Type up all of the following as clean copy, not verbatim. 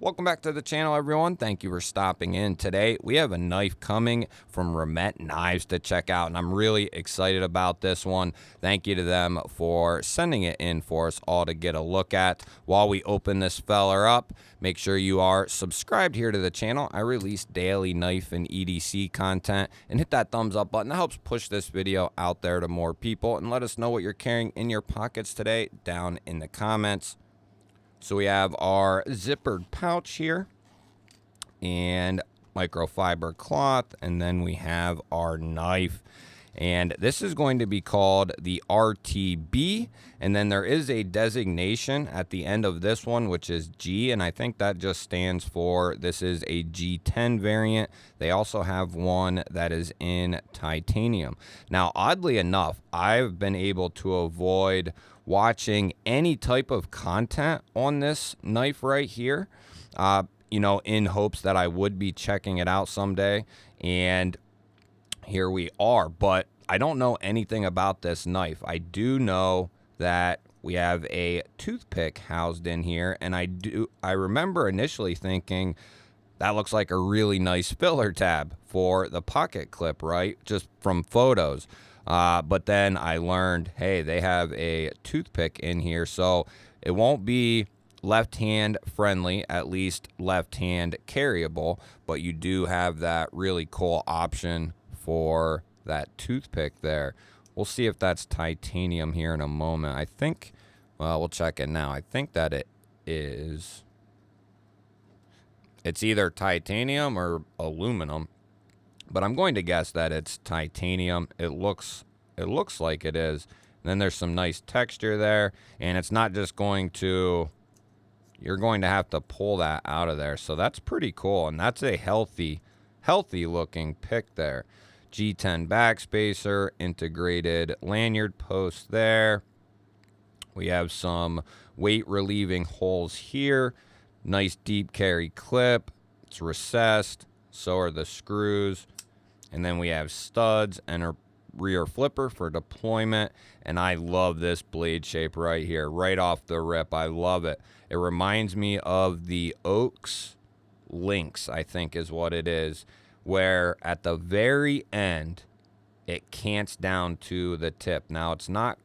Welcome back to the channel, everyone. Thank you for stopping in. Today, we have a knife coming from Remette Knives to check out, and I'm really excited about this one. Thank you to them for sending it in for us all to get a look at. While we open this feller up, make sure you are subscribed here to the channel. I release daily knife and EDC content, and hit that thumbs up button. That helps push this video out there to more people, and let us know what you're carrying in your pockets today down in the comments. So we have our zippered pouch here and microfiber cloth, and then we have our knife. And this is going to be called the RTBEE, and then there is a designation at the end of this one, which is G, and I think that just stands for this is a G10 variant. They also have one that is in titanium. Now, oddly enough, I've been able to avoid watching any type of content on this knife right here, you know, in hopes that I would be checking it out someday. And here we are, but I don't know anything about this knife. I do know that we have a toothpick housed in here, and I remember initially thinking that looks like a really nice filler tab for the pocket clip, right? Just from photos. But then I learned, hey, they have a toothpick in here, so it won't be left-hand friendly, at least left-hand carryable, but you do have that really cool option for that toothpick there. We'll see if that's titanium here in a moment. I think, well, we'll check it now. I think that it is. It's either titanium or aluminum, but I'm going to guess that it's titanium. It looks like it is. And then there's some nice texture there, and it's not just going to, you're going to have to pull that out of there. So that's pretty cool, and that's a healthy looking pick there. G10 backspacer, integrated lanyard post there. We have some weight relieving holes here. Nice deep carry clip. It's recessed. So are the screws. And then we have studs and a rear flipper for deployment. And I love this blade shape right here, right off the rip. I love it. It reminds me of the Oaks Lynx, I think is what it is, where at the very end, it cants down to the tip. Now, it's not,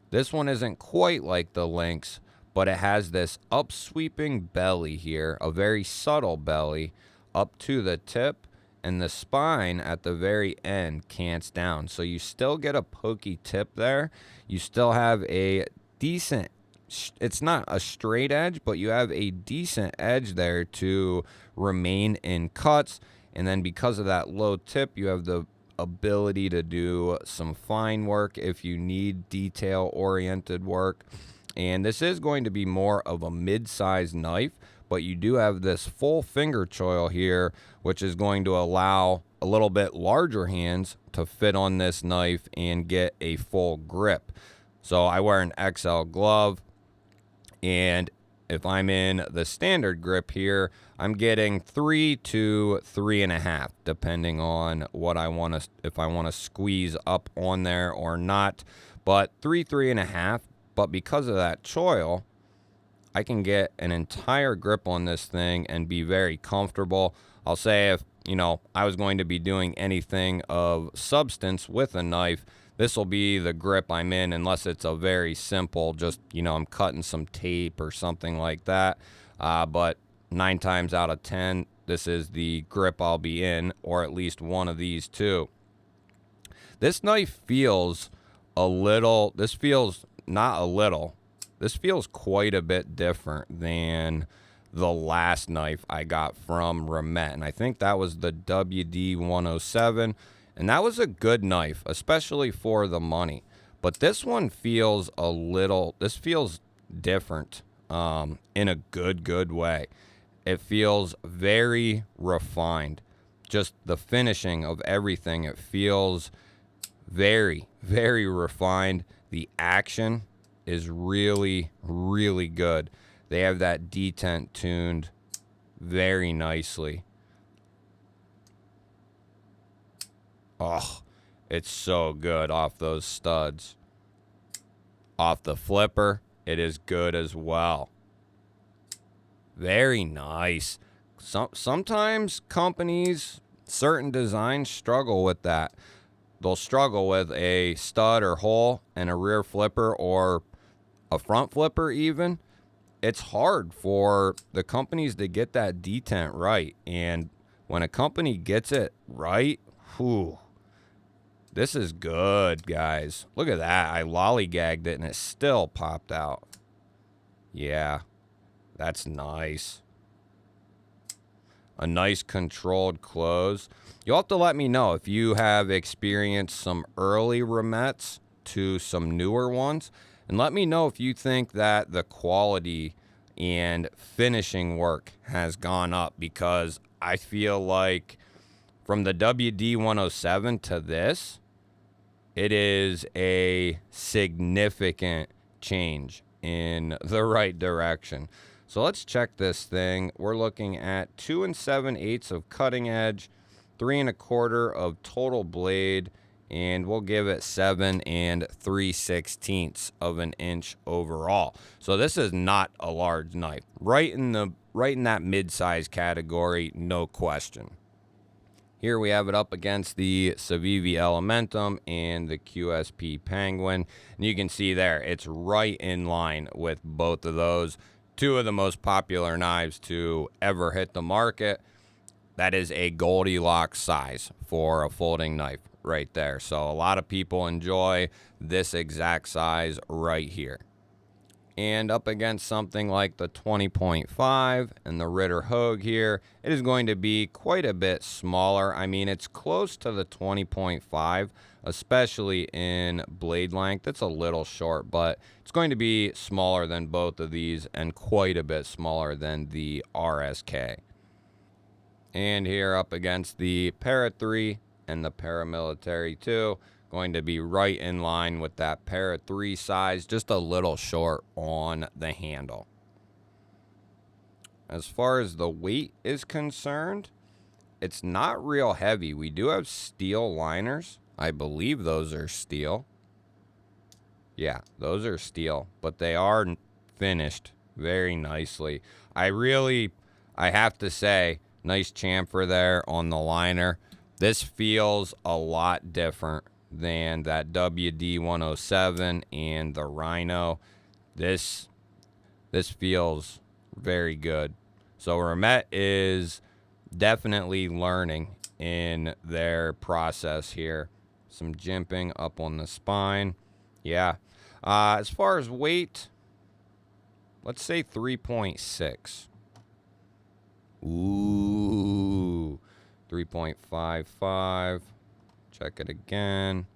this one isn't quite like the Lynx, but it has this upsweeping belly here, a very subtle belly up to the tip, and the spine at the very end cants down. So you still get a pokey tip there. You still have a decent, it's not a straight edge, but you have a decent edge there to remain in cuts. And then because of that low tip, you have the ability to do some fine work if you need detail-oriented work. And this is going to be more of a mid-sized knife, but you do have this full finger choil here, which is going to allow a little bit larger hands to fit on this knife and get a full grip. So I wear an XL glove, and if I'm in the standard grip here, I'm getting 3 to 3.5, depending on what I want to, if I want to squeeze up on there or not. But 3.5. But because of that choil, I can get an entire grip on this thing and be very comfortable. I'll say if, you know, I was going to be doing anything of substance with a knife, this will be the grip I'm in, unless it's a very simple, just, you know, I'm cutting some tape or something like that. But 9 times out of 10, this is the grip I'll be in, or at least one of these two. This knife feels a little, this feels not a little, this feels quite a bit different than the last knife I got from Remette. And I think that was the WD-107. And that was a good knife, especially for the money. But this one feels a little, this feels different in a good way. It feels very refined. Just the finishing of everything, it feels very refined. The action is really good. They have that detent tuned very nicely. Oh, it's so good off those studs. Off the flipper, it is good as well. Very nice. Sometimes companies, certain designs struggle with that. They'll struggle with a stud or hole and a rear flipper or a front flipper even. It's hard for the companies to get that detent right. And when a company gets it right, whew, this is good, guys. Look at that. I lollygagged it and it still popped out. Yeah, that's nice. A nice controlled close. You'll have to let me know if you have experienced some early Remettes to some newer ones. And let me know if you think that the quality and finishing work has gone up, because I feel like from the WD-107 to this, it is a significant change in the right direction. So let's check this thing. We're looking at 2 7/8 of cutting edge, 3 1/4 of total blade, and we'll give it 7 3/16 of an inch overall. So this is not a large knife. Right in that mid-size category, no question. Here we have it up against the Civivi Elementum and the QSP Penguin. And you can see there, it's right in line with both of those. Two of the most popular knives to ever hit the market. That is a Goldilocks size for a folding knife right there. So a lot of people enjoy this exact size right here. And up against something like the 20.5 and the Ritter Hogue here, it is going to be quite a bit smaller. I mean, it's close to the 20.5, especially in blade length. It's a little short, but it's going to be smaller than both of these and quite a bit smaller than the RSK. And here up against the Para 3 and the Paramilitary 2, going to be right in line with that Para 3 size, just a little short on the handle. As far as the weight is concerned, it's not real heavy. We do have steel liners. I believe those are steel. Yeah, those are steel, but they are finished very nicely. I have to say, nice chamfer there on the liner. This feels a lot different than that WD-107 and the Rhino. This feels very good. So Remette is definitely learning in their process here. Some jimping up on the spine. Yeah. As far as weight, let's say 3.6. Ooh, 3.55. Check it again.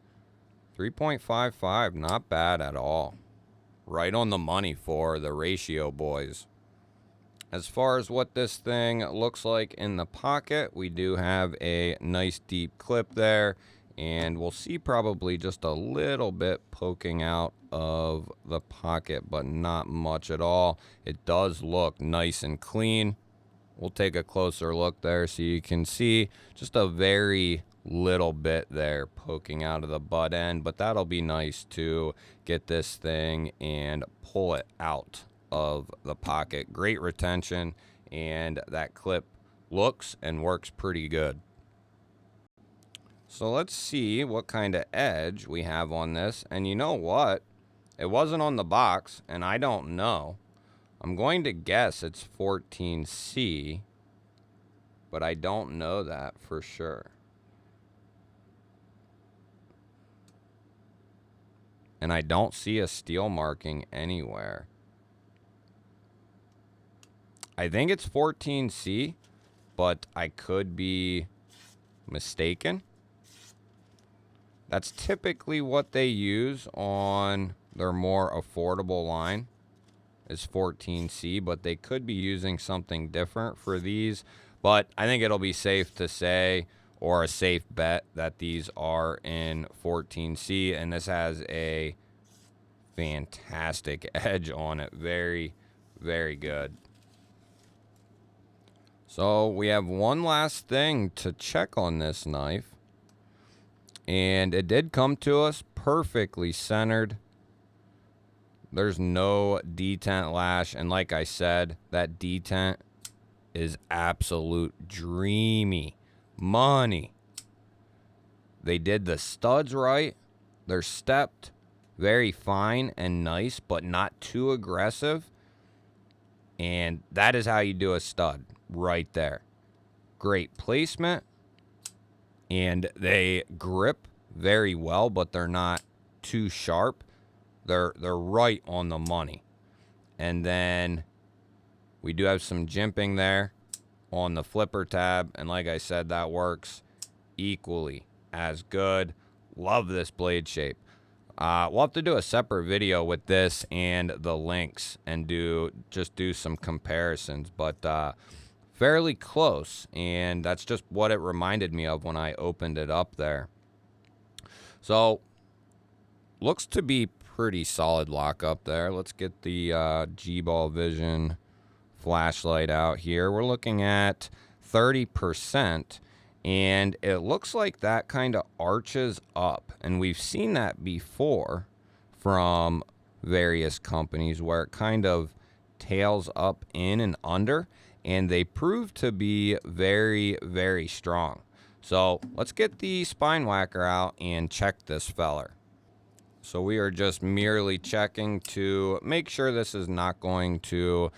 3.55, not bad at all. Right on the money for the ratio, boys. As far as what this thing looks like in the pocket, we do have a nice deep clip there, and we'll see probably just a little bit poking out of the pocket, but not much at all. It does look nice and clean. We'll take a closer look there so you can see just a very little bit there poking out of the butt end, but that'll be nice to get this thing and pull it out of the pocket. Great retention, and that clip looks and works pretty good. So let's see what kind of edge we have on this. And you know what? It wasn't on the box, and I don't know. I'm going to guess it's 14C, but I don't know that for sure. And I don't see a steel marking anywhere. I think it's 14C, but I could be mistaken. That's typically what they use on their more affordable line, is 14C, but they could be using something different for these. But I think it'll be safe to say, or a safe bet, that these are in 14C, and this has a fantastic edge on it. Very, very good. So we have one last thing to check on this knife, and it did come to us perfectly centered. There's no detent lash. And like I said, that detent is absolute dreamy money. They did the studs right. They're stepped very fine and nice, but not too aggressive. And that is how you do a stud right there. Great placement. And they grip very well, but they're not too sharp. They're right on the money. And then we do have some jimping there on the flipper tab. And like I said, that works equally as good. Love this blade shape. We'll have to do a separate video with this and the links and do some comparisons, but fairly close, and that's just what it reminded me of when I opened it up there. So looks to be pretty solid lockup there. Let's get the G-Ball Vision flashlight out here. We're looking at 30%. And it looks like that kind of arches up. And we've seen that before from various companies where it kind of tails up in and under. And they prove to be very, very strong. So let's get the spine whacker out and check this feller. So we are just merely checking to make sure this is not going to,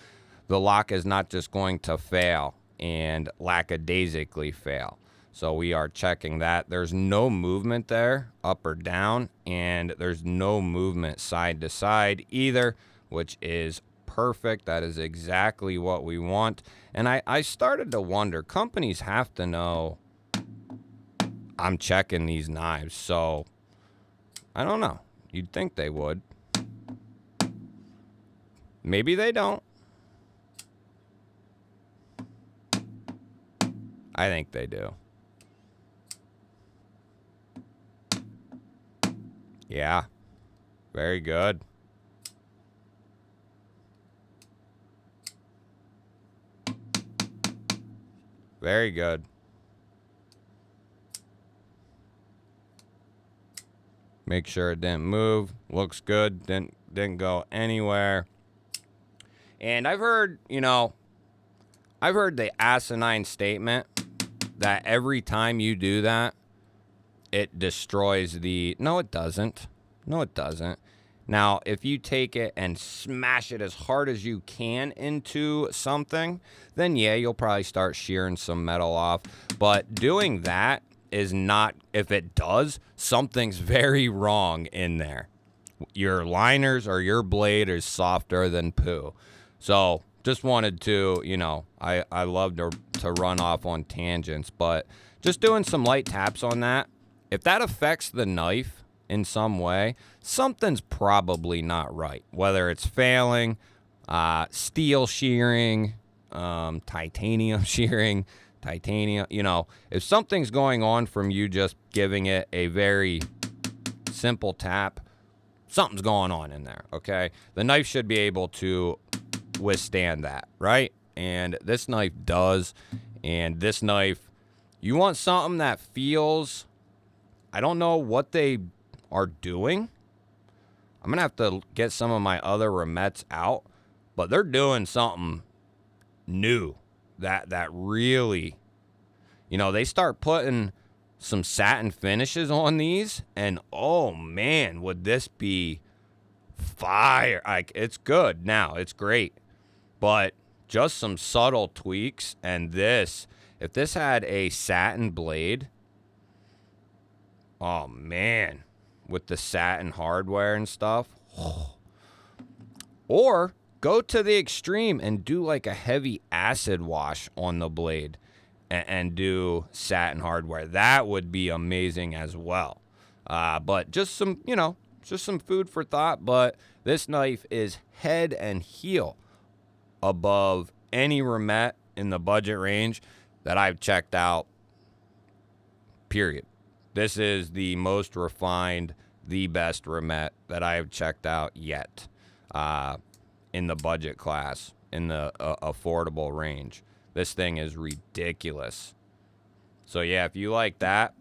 the lock is not just going to fail and lackadaisically fail. So we are checking that. There's no movement there, up or down, and there's no movement side to side either, which is perfect. That is exactly what we want. And I started to wonder, companies have to know I'm checking these knives. So I don't know. You'd think they would. Maybe they don't. I think they do. Yeah, very good. Very good. Make sure it didn't move. Looks good. Didn't go anywhere. And I've heard, I've heard the asinine statement that every time you do that, it destroys the... No, it doesn't. No, it doesn't. Now, if you take it and smash it as hard as you can into something, then yeah, you'll probably start shearing some metal off. But doing that is not... If it does, something's very wrong in there. Your liners or your blade is softer than poo. So, just wanted to, I love to run off on tangents, but just doing some light taps on that. If that affects the knife in some way, something's probably not right. Whether it's failing, steel shearing, titanium shearing, if something's going on from you just giving it a very simple tap, something's going on in there, okay? The knife should be able to withstand that, right? And this knife does. And this knife, you want something that feels... I don't know what they are doing. I'm going to have to get some of my other Remettes out, but they're doing something new that really, they start putting some satin finishes on these, and oh man, would this be fire. It's good now. It's great. But just some subtle tweaks, and this, if this had a satin blade... Oh, man. With the satin hardware and stuff. Or go to the extreme and do like a heavy acid wash on the blade and do satin hardware. That would be amazing as well. But just some, just some food for thought. But this knife is head and heel above any Remette in the budget range that I've checked out, period. This is the most refined, the best Remette that I have checked out yet in the budget class, in the affordable range. This thing is ridiculous. So, yeah, if you like that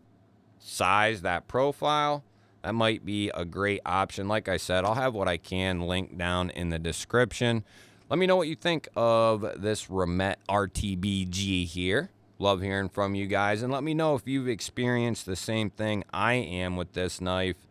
size, that profile, that might be a great option. Like I said, I'll have what I can linked down in the description. Let me know what you think of this Remette RTBG here. Love hearing from you guys, and let me know if you've experienced the same thing I am with this knife.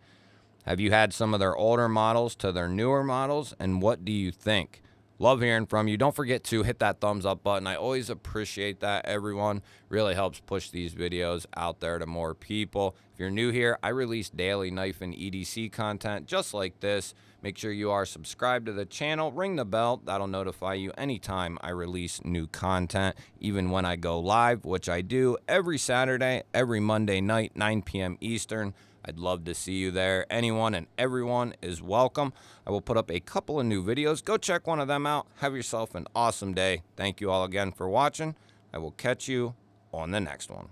Have you had some of their older models to their newer models, and what do you think? Love hearing from you. Don't forget to hit that thumbs up button. I always appreciate that, everyone. Really helps push these videos out there to more people. If you're new here, I release daily knife and EDC content just like this. Make sure you are subscribed to the channel. Ring the bell. That'll notify you anytime I release new content, even when I go live, which I do every Saturday, every Monday night, 9 p.m. Eastern. I'd love to see you there. Anyone and everyone is welcome. I will put up a couple of new videos. Go check one of them out. Have yourself an awesome day. Thank you all again for watching. I will catch you on the next one.